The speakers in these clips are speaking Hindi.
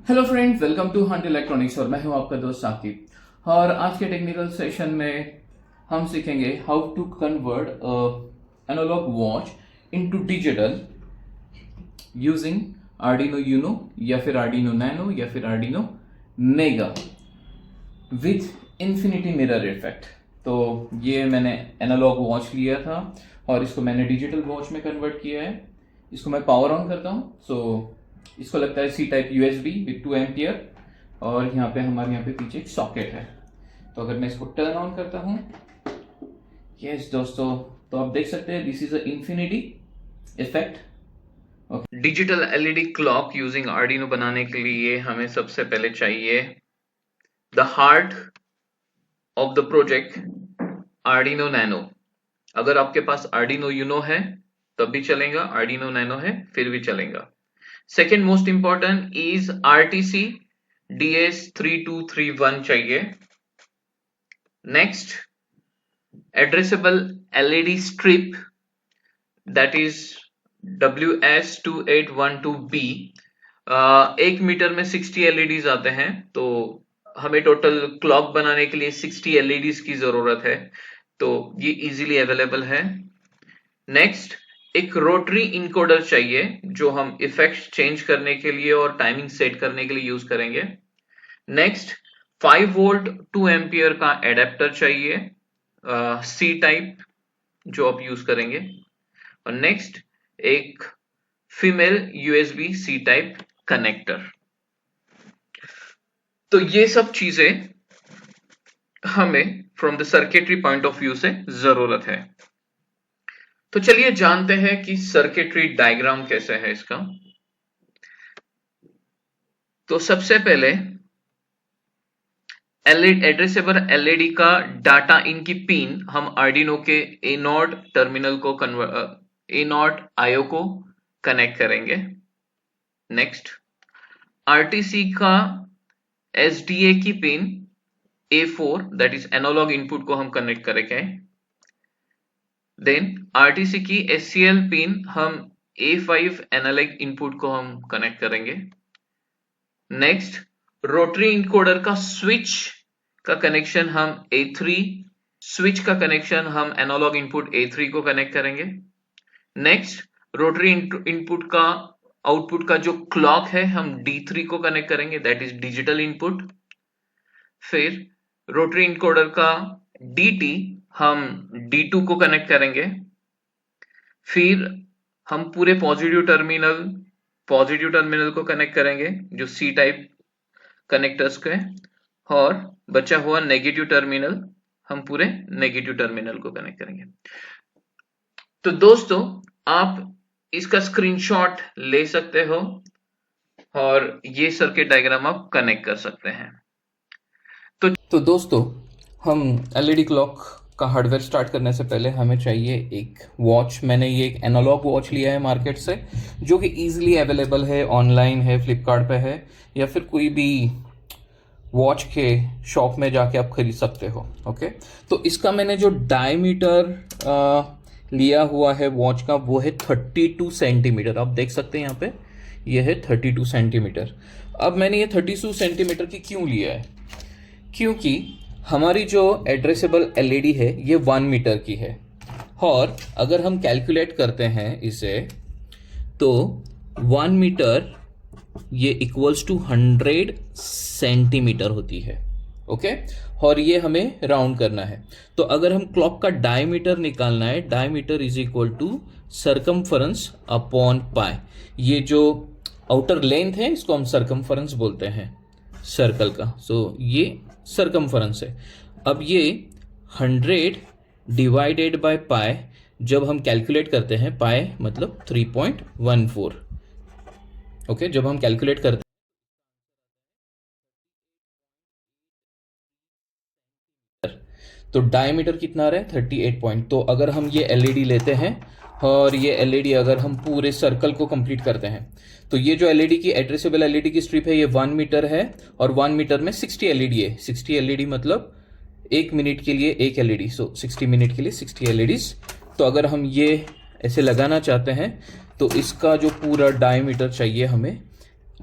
Hello friends, welcome to hunt electronics और मैं हूं आपका दोस्त साकिब। और आज के टेक्निकल सेशन में हम सीखेंगे how to convert analog watch into digital using Arduino Uno या फिर आर्डिनो नैनो या फिर Arduino Mega with infinity mirror effect. तो ये मैंने एनालॉग वॉच लिया था और इसको मैंने डिजिटल वॉच में कन्वर्ट किया है। इसको मैं पावर ऑन करता हूँ। इसको लगता है C type USB with 2 ampere और यहाँ पे हमारे यहाँ पे पीछे एक सॉकेट है। तो अगर मैं इसको टर्न ऑन करता हूँ, यस दोस्तों, तो आप देख सकते हैं this is a infinity effect. Digital LED clock using Arduino बनाने के लिए हमें सबसे पहले चाहिए the heart of the project Arduino nano. अगर आपके पास आर्डिनो यूनो है तब भी चलेगा, आर्डिनो नैनो है फिर भी चलेगा। Second most important is RTC DS3231 चाहिए। Next addressable LED strip that is WS2812B। 1 metre में 60 LEDs आते हैं, तो हमें टोटल क्लॉक बनाने के लिए 60 LEDs की जरूरत है, तो ये इजीली अवेलेबल है। नेक्स्ट एक रोटरी इनकोडर चाहिए जो हम इफेक्ट चेंज करने के लिए और टाइमिंग सेट करने के लिए यूज करेंगे। नेक्स्ट 5 वोल्ट 2 एम्पियर का एडेप्टर चाहिए, सी टाइप जो आप यूज करेंगे। और नेक्स्ट एक female USB C type connector. तो ये सब चीजें हमें from the circuitry point of view से जरूरत है। तो चलिए जानते हैं कि सर्किटरी डायग्राम कैसे है इसका। तो सबसे पहले एड्रेसेबल LED का डाटा इन की पिन हम आर्डिनो के A0 टर्मिनल को A0 IO को कनेक्ट करेंगे। नेक्स्ट RTC का SDA की pin A4 that is analog input को हम कनेक्ट करेंगे। देन RTC की SCL पिन हम A5 एनालॉग इनपुट को हम कनेक्ट करेंगे। नेक्स्ट रोटरी इनकोडर का स्विच का कनेक्शन हम A3 स्विच का कनेक्शन हम एनालॉग इनपुट A3 को कनेक्ट करेंगे। नेक्स्ट रोटरी इनपुट का आउटपुट का जो क्लॉक है हम D3 को कनेक्ट करेंगे, दैट इज डिजिटल इनपुट। फिर रोटरी इनकोडर का DT हम D2 को कनेक्ट करेंगे। फिर हम पूरे पॉजिटिव टर्मिनल को कनेक्ट करेंगे जो C टाइप कनेक्टर्स के, और बचा हुआ नेगेटिव टर्मिनल हम पूरे नेगेटिव टर्मिनल को कनेक्ट करेंगे। तो दोस्तों आप इसका स्क्रीनशॉट ले सकते हो और ये सर्किट डायग्राम आप कनेक्ट कर सकते हैं। तो दोस्तों हम LED क्लॉक का हार्डवेयर स्टार्ट करने से पहले हमें चाहिए एक वॉच। मैंने ये एक एनालॉग वॉच लिया है मार्केट से, जो कि इजीली अवेलेबल है, ऑनलाइन है, फ्लिपकार्ट पे है, या फिर कोई भी वॉच के शॉप में जाके आप खरीद सकते हो। ओके, तो इसका मैंने जो डायमीटर लिया हुआ है वॉच का वो है 32 सेंटीमीटर। आप देख सकते हैं यहाँ पे ये है 32 सेंटीमीटर। अब मैंने ये 32 सेंटीमीटर की क्यों लिया है? क्योंकि हमारी जो एड्रेसेबल LED है ये 1 मीटर की है, और अगर हम कैलकुलेट करते हैं इसे तो 1 मीटर ये इक्वल्स टू 100 सेंटीमीटर होती है। ओके, और ये हमें राउंड करना है। तो अगर हम क्लॉक का डायमीटर निकालना है, diameter is equal to circumference upon pi. ये जो आउटर लेंथ है इसको हम सर्कमफरेंस बोलते हैं सर्कल का। सो ये सर्कमफरेंस है। अब ये 100 डिवाइडेड बाय पाई जब हम कैलकुलेट करते हैं, पाई मतलब 3.14। ओके, जब हम कैलकुलेट करते हैं तो डायमीटर कितना आ रहा है 38 पॉइंट। तो अगर हम ये LED लेते हैं और ये LED अगर हम पूरे सर्कल को कंप्लीट करते हैं तो ये जो LED की एड्रेसेबल LED की स्ट्रिप है ये 1 मीटर है, और 1 मीटर में 60 LED है। 60 LED मतलब 1 मिनट के लिए 1 LED, सो 60 मिनट के लिए 60 LEDs। तो अगर हम ये ऐसे लगाना चाहते हैं तो इसका जो पूरा डायमीटर चाहिए हमें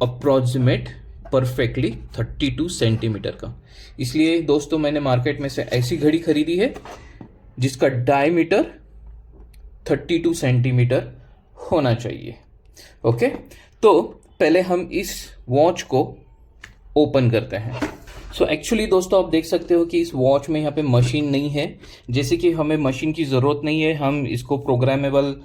अप्रोक्सीमेट परफेक्टली 32 सेंटीमीटर का। इसलिए दोस्तों मैंने मार्केट में से ऐसी घड़ी खरीदी है जिसका डायमीटर 32 सेंटीमीटर होना चाहिए। ओके, तो पहले हम इस वॉच को ओपन करते हैं। सो एक्चुअली दोस्तों आप देख सकते हो कि इस वॉच में यहाँ पे मशीन नहीं है। जैसे कि हमें मशीन की ज़रूरत नहीं है, हम इसको प्रोग्रामेबल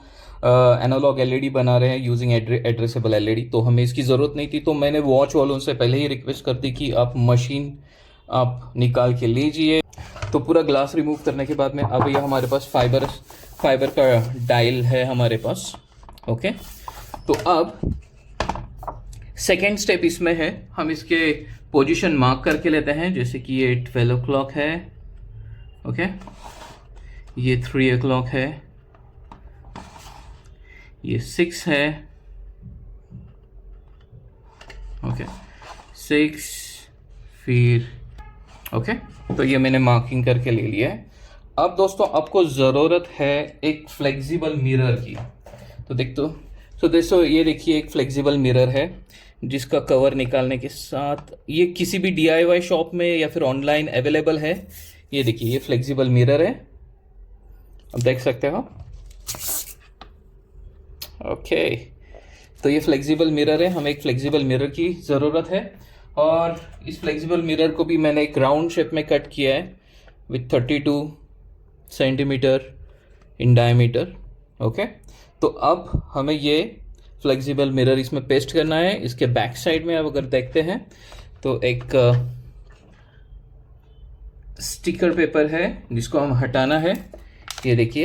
एनालॉग एलईडी बना रहे हैं यूजिंग एड्रेसेबल एलईडी, तो हमें इसकी ज़रूरत नहीं थी। तो मैंने वॉच वालों से पहले ही रिक्वेस्ट कर दी कि आप मशीन आप निकाल के लीजिए। तो पूरा ग्लास रिमूव करने के बाद में अब ये हमारे पास फाइबर का डायल है हमारे पास। ओके, तो अब सेकेंड स्टेप इसमें है, हम इसके पोजीशन मार्क करके लेते हैं। जैसे कि ये 12 o'clock है, ओके, ये 3 o'clock है, ये 6 है, ओके, 6, फिर ओके, तो ये मैंने मार्किंग करके ले लिया है। अब दोस्तों आपको ज़रूरत है एक फ्लेक्सिबल मिरर की। तो दोस्तों ये देखिए एक फ्लेक्सिबल मिरर है जिसका कवर निकालने के साथ ये किसी भी DIY शॉप में या फिर ऑनलाइन अवेलेबल है। ये देखिए ये फ्लेक्सिबल मिरर है, आप देख सकते हो। ओके, तो ये फ्लेक्सिबल मिरर है, हमें एक फ्लेक्सिबल मिरर की ज़रूरत है। और इस फ्लेक्सिबल मिरर को भी मैंने एक राउंड शेप में कट किया है with 32 centimetre in diameter. Okay, तो अब हमें ये फ्लेक्सिबल मिरर इसमें पेस्ट करना है। इसके बैक साइड में आप अगर देखते हैं तो एक स्टिकर पेपर है जिसको हम हटाना है। ये देखिए,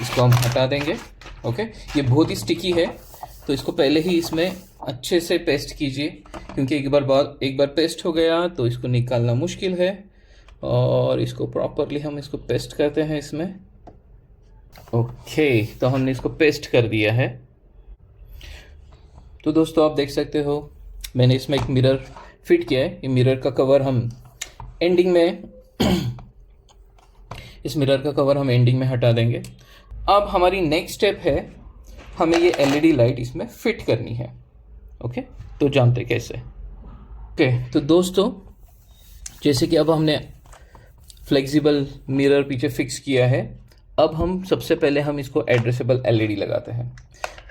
इसको हम हटा देंगे। ओके, ये बहुत ही स्टिकी है तो इसको पहले ही इसमें अच्छे से पेस्ट कीजिए, क्योंकि एक बार पेस्ट हो गया तो इसको निकालना मुश्किल है। और इसको प्रॉपरली हम इसको पेस्ट करते हैं इसमें। ओके, तो हमने इसको पेस्ट कर दिया है। तो दोस्तों आप देख सकते हो मैंने इसमें एक मिरर फिट किया है। ये मिरर का कवर हम एंडिंग में इस मिरर का कवर हम एंडिंग में हटा देंगे। अब हमारी नेक्स्ट स्टेप है, हमें ये LED लाइट इसमें फिट करनी है। ओके, तो जानते कैसे। ओके, तो दोस्तों जैसे कि अब हमने फ्लेक्सिबल मिरर पीछे फिक्स किया है, अब हम सबसे पहले हम इसको एड्रेसेबल LED लगाते हैं।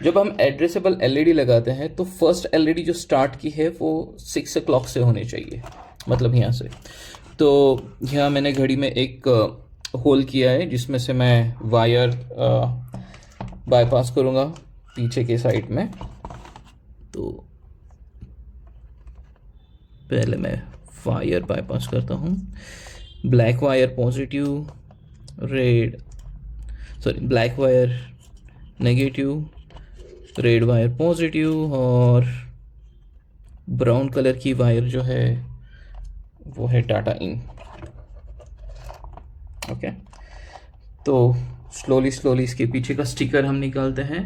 जब हम एड्रेसेबल LED लगाते हैं तो फर्स्ट LED जो स्टार्ट की है वो 6 o'clock से होनी चाहिए, मतलब यहाँ से। तो यहाँ मैंने घड़ी में एक होल किया है जिसमें से मैं वायर बाईपास करूँगा पीछे के साइड में। तो पहले मैं वायर बाईपास करता हूँ। Black wire positive, black wire negative, red wire positive, और ब्राउन कलर की वायर जो है वो है डाटा इन। ओके, तो स्लोली इसके पीछे का स्टिकर हम निकालते हैं।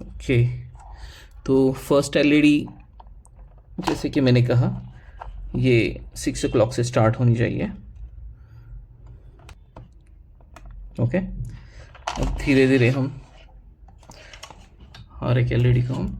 ओके, तो फर्स्ट LED जैसे कि मैंने कहा ये 6 o'clock से स्टार्ट होनी चाहिए। ओके, अब धीरे धीरे हम हर एक LED को हम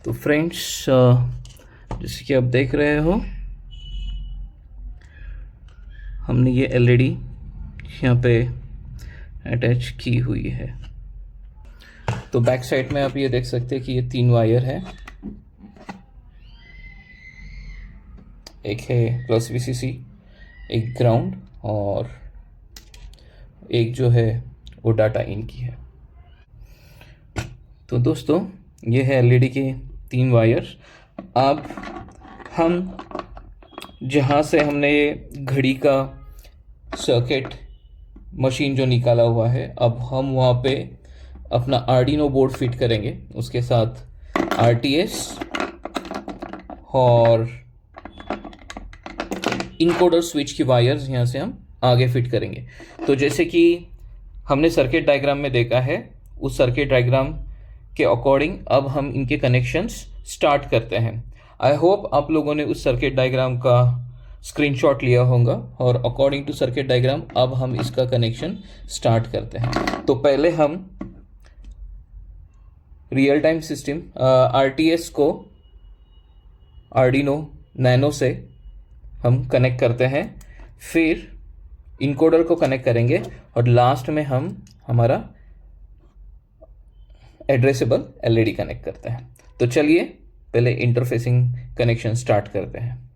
तो फ्रेंड्स जैसे कि आप देख रहे हो हमने ये LED यहाँ पे अटैच की हुई है। तो बैक साइड में आप ये देख सकते हैं कि ये 3 वायर है, एक है प्लस VCC, एक ग्राउंड, और एक जो है वो डाटा इन की है। तो दोस्तों ये है LED के 3 वायर। अब हम जहाँ से हमने ये घड़ी का सर्किट मशीन जो निकाला हुआ है, अब हम वहाँ पे अपना आर्डिनो बोर्ड फिट करेंगे, उसके साथ आरटीएस और इनकोडर स्विच की वायर्स यहाँ से हम आगे फिट करेंगे। तो जैसे कि हमने सर्किट डायग्राम में देखा है, उस सर्किट डायग्राम के अकॉर्डिंग अब हम इनके कनेक्शंस स्टार्ट करते हैं। आई होप आप लोगों ने उस सर्किट डायग्राम का स्क्रीनशॉट लिया होगा और अकॉर्डिंग टू सर्किट डायग्राम अब हम इसका कनेक्शन स्टार्ट करते हैं। तो पहले हम रियल टाइम सिस्टम आरटीएस को आर्डिनो नैनो से हम कनेक्ट करते हैं, फिर इनकोडर को कनेक्ट करेंगे और लास्ट में हम हमारा एड्रेसेबल एलईडी कनेक्ट करते हैं। तो चलिए पहले इंटरफेसिंग कनेक्शन स्टार्ट करते हैं।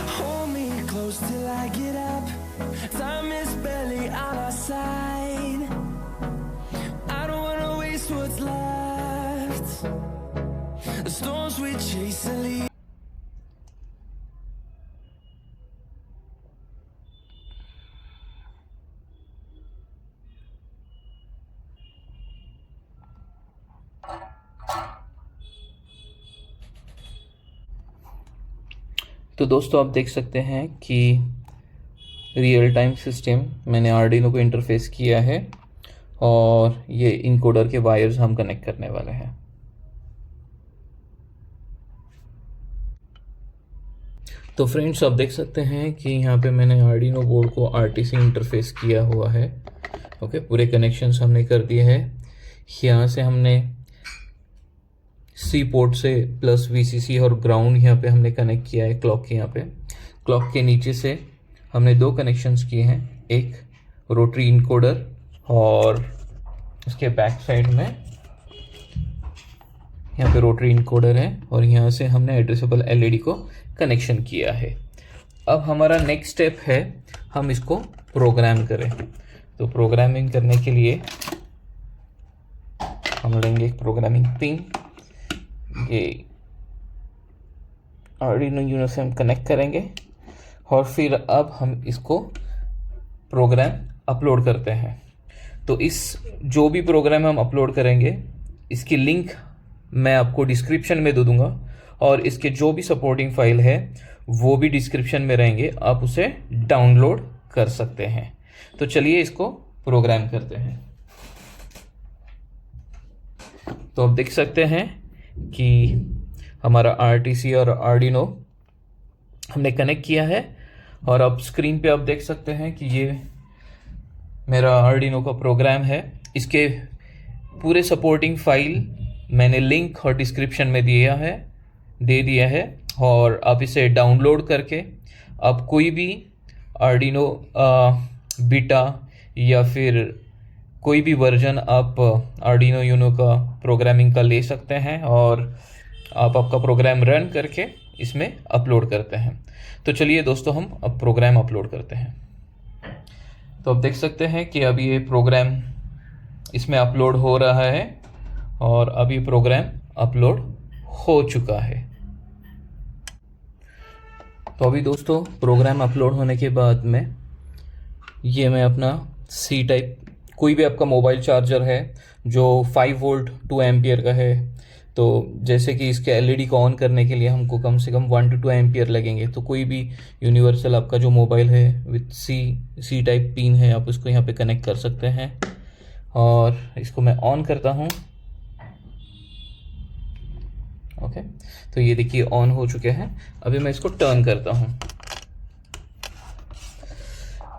Hold me close till I get up. Time is barely on our side. I don't wanna waste what's left. The storms we chase and leave. तो दोस्तों आप देख सकते हैं कि रियल टाइम सिस्टम मैंने आर्डिनो को इंटरफेस किया है और ये इनकोडर के वायर्स हम कनेक्ट करने वाले हैं। तो फ्रेंड्स आप देख सकते हैं कि यहाँ पे मैंने आर्डिनो बोर्ड को आरटीसी इंटरफेस किया हुआ है। ओके, पूरे कनेक्शंस हमने कर दिए हैं। यहाँ से हमने सी पोर्ट से प्लस वीसीसी और ग्राउंड यहाँ पे हमने कनेक्ट किया है क्लॉक के। यहाँ पे क्लॉक के नीचे से हमने दो कनेक्शंस किए हैं, एक रोटरी इनकोडर और इसके बैक साइड में यहाँ पे रोटरी इनकोडर है और यहाँ से हमने एड्रेसेबल एलईडी को कनेक्शन किया है। अब हमारा नेक्स्ट स्टेप है हम इसको प्रोग्राम करें। तो प्रोग्रामिंग करने के लिए हम लेंगे एक प्रोग्रामिंग पिन, ये आर्डिनो यूनो से हम कनेक्ट करेंगे और फिर अब हम इसको प्रोग्राम अपलोड करते हैं। तो इस जो भी प्रोग्राम हम अपलोड करेंगे इसकी लिंक मैं आपको डिस्क्रिप्शन में दे दूंगा और इसके जो भी सपोर्टिंग फाइल है वो भी डिस्क्रिप्शन में रहेंगे, आप उसे डाउनलोड कर सकते हैं। तो चलिए इसको प्रोग्राम करते हैं। तो आप देख सकते हैं कि हमारा आरटीसी और आर्डिनो हमने कनेक्ट किया है और अब स्क्रीन पे आप देख सकते हैं कि ये मेरा आर्डिनो का प्रोग्राम है। इसके पूरे सपोर्टिंग फाइल मैंने लिंक और डिस्क्रिप्शन में दे दिया है और आप इसे डाउनलोड करके आप कोई भी आर्डिनो बीटा या फिर कोई भी वर्जन आप आर्डिनो यूनो का प्रोग्रामिंग का ले सकते हैं और आप आपका प्रोग्राम रन करके इसमें अपलोड करते हैं। तो चलिए दोस्तों हम अब प्रोग्राम अपलोड करते हैं। तो आप देख सकते हैं कि अभी ये प्रोग्राम इसमें अपलोड हो रहा है और अभी प्रोग्राम अपलोड हो चुका है। तो अभी दोस्तों प्रोग्राम अपलोड होने के बाद में ये मैं अपना सी टाइप, कोई भी आपका मोबाइल चार्जर है जो 5 वोल्ट 2 एम्पियर का है, तो जैसे कि इसके एलईडी को ऑन करने के लिए हमको कम से कम 1 to 2 एम्पियर लगेंगे। तो कोई भी यूनिवर्सल आपका जो मोबाइल है विथ सी टाइप पिन है, आप उसको यहाँ पे कनेक्ट कर सकते हैं और इसको मैं ऑन करता हूँ। ओके, तो ये देखिए ऑन हो चुके हैं। अभी मैं इसको टर्न करता हूँ।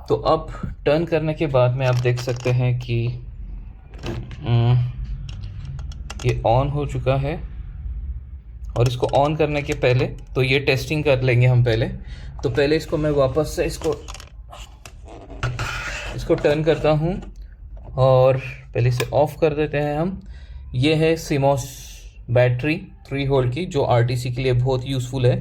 तो अब टर्न करने के बाद में आप देख सकते हैं कि ये ऑन हो चुका है और इसको ऑन करने के पहले तो ये टेस्टिंग कर लेंगे हम पहले। तो पहले इसको मैं वापस से इसको टर्न करता हूँ और पहले इसे ऑफ कर देते हैं हम। ये है CMOS बैटरी 3 वोल्ट की, जो आरटीसी के लिए बहुत यूज़फुल है,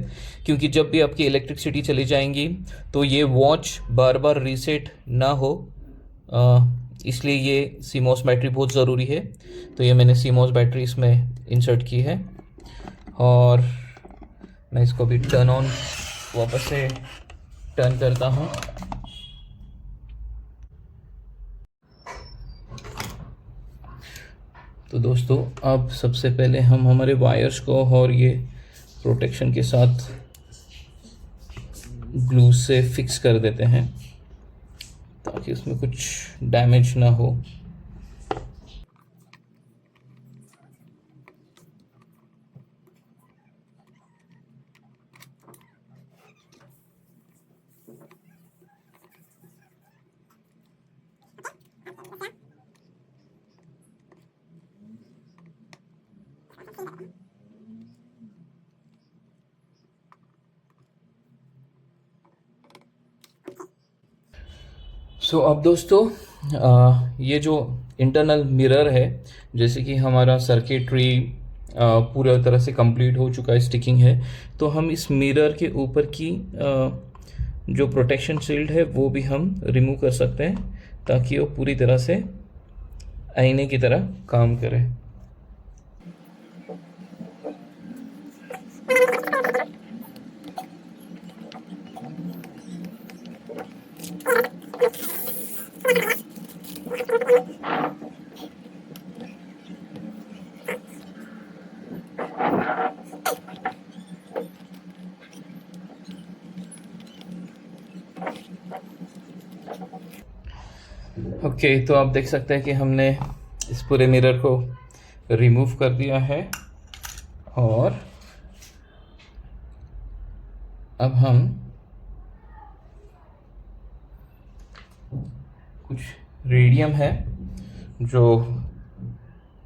क्योंकि जब भी आपकी इलेक्ट्रिसिटी चली जाएंगी तो ये वॉच बार बार रीसेट ना हो, इसलिए ये CMOS बैटरी बहुत ज़रूरी है। तो ये मैंने CMOS बैटरी इसमें इंसर्ट की है और मैं इसको भी टर्न ऑन वापस से टर्न करता हूँ। तो दोस्तों अब सबसे पहले हम हमारे वायर्स को और ये प्रोटेक्शन के साथ ग्लू से फिक्स कर देते हैं ताकि उसमें कुछ डैमेज ना हो। सो अब दोस्तों ये जो इंटरनल मिरर है, जैसे कि हमारा सर्किटरी पूरा तरह से कंप्लीट हो चुका है, स्टिकिंग है, तो हम इस मिरर के ऊपर की जो प्रोटेक्शन शील्ड है वो भी हम रिमूव कर सकते हैं ताकि वो पूरी तरह से आईने की तरह काम करे। ओके, तो आप देख सकते हैं कि हमने इस पूरे मिरर को रिमूव कर दिया है और अब हम कुछ रेडियम है जो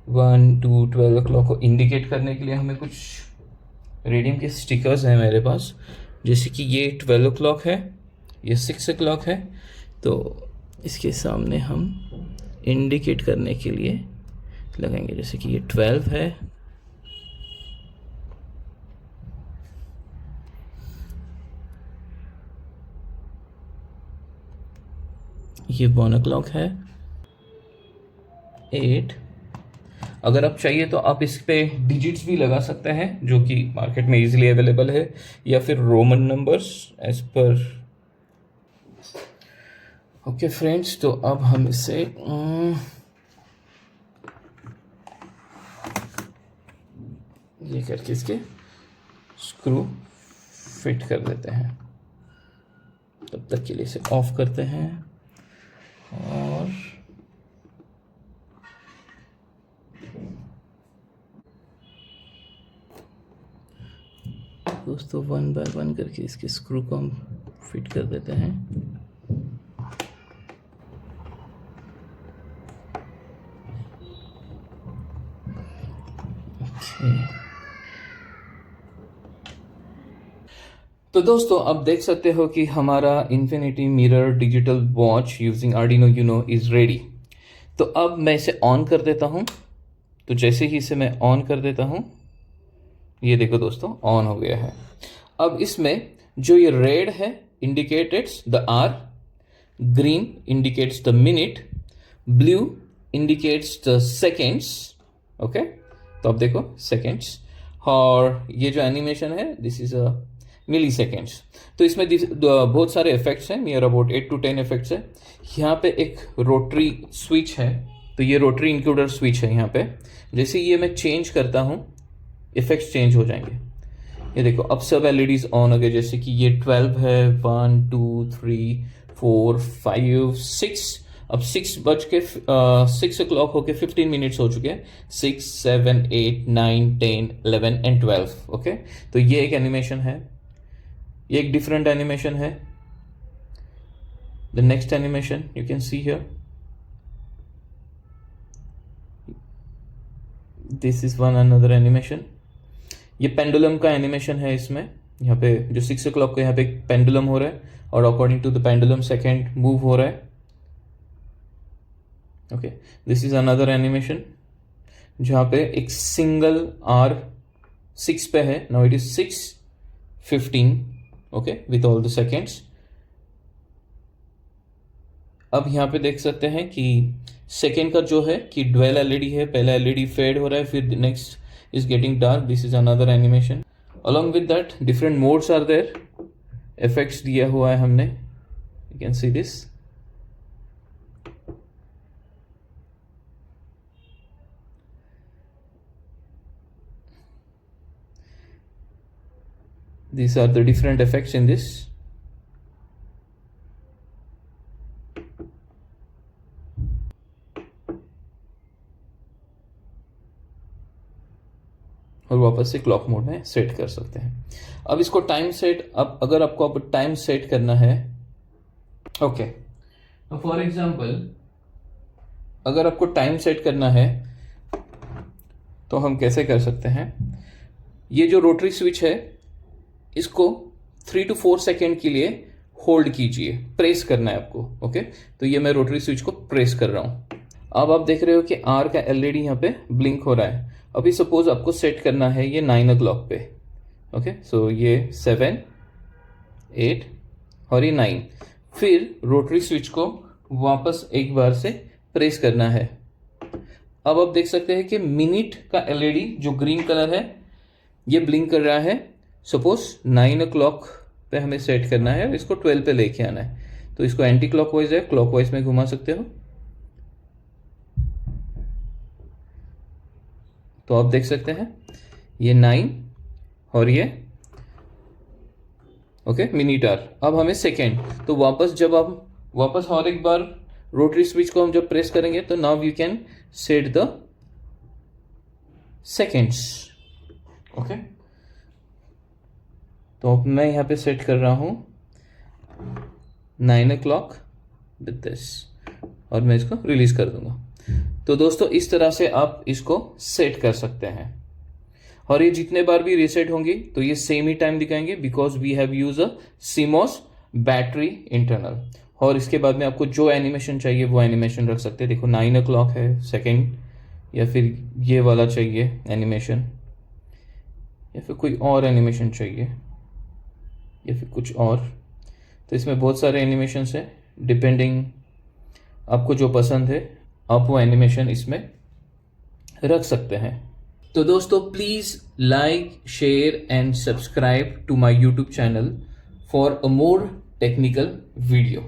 1 to 12 o'clock को इंडिकेट करने के लिए हमें कुछ रेडियम के स्टिकर्स हैं मेरे पास। जैसे कि ये 12 o'clock है, ये 6 o'clock है, तो इसके सामने हम इंडिकेट करने के लिए लगाएंगे। जैसे कि ये 12 है, ये 1 o'clock है, 8। अगर आप चाहिए तो आप इस पे डिजिट्स भी लगा सकते हैं जो कि मार्केट में इजीली अवेलेबल है, या फिर Roman numbers as per. Okay friends, तो अब हम इसे ये करके इसके स्क्रू फिट कर देते हैं। तब तक के लिए इसे ऑफ करते हैं और दोस्तों 1 by 1 करके इसके स्क्रू को हम फिट कर देते हैं। तो दोस्तों अब देख सकते हो कि हमारा infinity mirror digital watch using Arduino Uno is ready. तो अब मैं इसे ऑन कर देता हूं। तो जैसे ही इसे मैं ऑन कर देता हूं, ये देखो दोस्तों ऑन हो गया है। अब इसमें जो ये रेड है indicates the hour, green indicates the minute, blue indicates the seconds. Okay, तो अब देखो सेकेंड्स, और ये जो एनिमेशन है this is a milliseconds. तो इसमें बहुत सारे इफेक्ट्स हैं, नियर अबाउट 8 to 10 इफेक्ट्स है। यहाँ पे एक रोटरी स्विच है, तो ये रोटरी इंक्लूडर स्विच है यहाँ पे। जैसे ये मैं चेंज करता हूँ, इफेक्ट्स चेंज हो जाएंगे। ये देखो अब सब एलईडीज ऑन हो गए। जैसे कि ये 12 है, 1 2 3 4 5 6। अब 6 बज के 6 o'clock होके 15 मिनट्स हो चुके हैं। 6 7 8 9 10 11 एंड 12। ओके, तो ये एक एनिमेशन है, ये एक डिफरेंट एनिमेशन है। The next animation you can see here, this is one another animation. ये पेंडुलम का एनिमेशन है। इसमें यहाँ पे जो 6 o'clock को यहाँ पे पेंडुलम हो रहा है और according to the pendulum second move हो रहा है। Okay, this is another animation जहाँ पे एक सिंगल आर 6 पे है। Now it is 6:15, okay, with all the seconds। अब यहाँ पे देख सकते हैं कि सेकेंड का जो है कि ड्वेल एलईडी है, पहला एलईडी फेड हो रहा है, फिर next is getting dark, this is another animation. Along with that different modes are there, effects दिया हुआ है हमने, you can see this. These are the different effects in this. और वापस से क्लॉक मोड में सेट कर सकते हैं। अब इसको टाइम सेट, अब अगर आपको अब टाइम सेट करना है, ओके, फॉर एग्जांपल अगर आपको टाइम सेट करना है तो हम कैसे कर सकते हैं। ये जो रोटरी स्विच है इसको 3 to 4 सेकेंड के लिए होल्ड कीजिए, प्रेस करना है आपको। ओके, तो ये मैं रोटरी स्विच को प्रेस कर रहा हूं। अब आप देख रहे हो कि आर का एलईडी यहाँ पे ब्लिंक हो रहा है। अभी सपोज आपको सेट करना है ये 9 o'clock पे। ओके, सो ये 7, 8 और ये 9, फिर रोटरी स्विच को वापस एक बार से प्रेस करना है। अब आप देख सकते हैं कि मिनट का एलईडी जो ग्रीन कलर है ये ब्लिंक कर रहा है। सपोज 9 o'clock पे हमें सेट करना है और इसको 12 पे लेके आना है, तो इसको एंटी क्लॉकवाइज है, क्लॉकवाइज में घुमा सकते हो। तो आप देख सकते हैं ये 9 और ये ओके मिनट आर। अब हमें सेकेंड, तो वापस जब आप वापस और एक बार रोटरी स्विच को हम जब प्रेस करेंगे तो now you can set the seconds. Okay, तो अब मैं यहाँ पे सेट कर रहा हूँ 9 o'clock विद दिस और मैं इसको रिलीज कर दूंगा। तो दोस्तों इस तरह से आप इसको सेट कर सकते हैं और ये जितने बार भी रीसेट होंगी तो ये सेम ही टाइम दिखाएंगे because we have use a CMOS battery internal. और इसके बाद में आपको जो एनिमेशन चाहिए वो एनिमेशन रख सकते हैं। देखो 9 o'clock है सेकेंड, या फिर ये वाला चाहिए एनिमेशन, या फिर कोई और एनिमेशन चाहिए, या फिर कुछ और। तो इसमें बहुत सारे एनिमेशंस हैं, डिपेंडिंग आपको जो पसंद है आप वो एनिमेशन इसमें रख सकते हैं। तो दोस्तों please like, share and subscribe to my YouTube channel for a more technical video.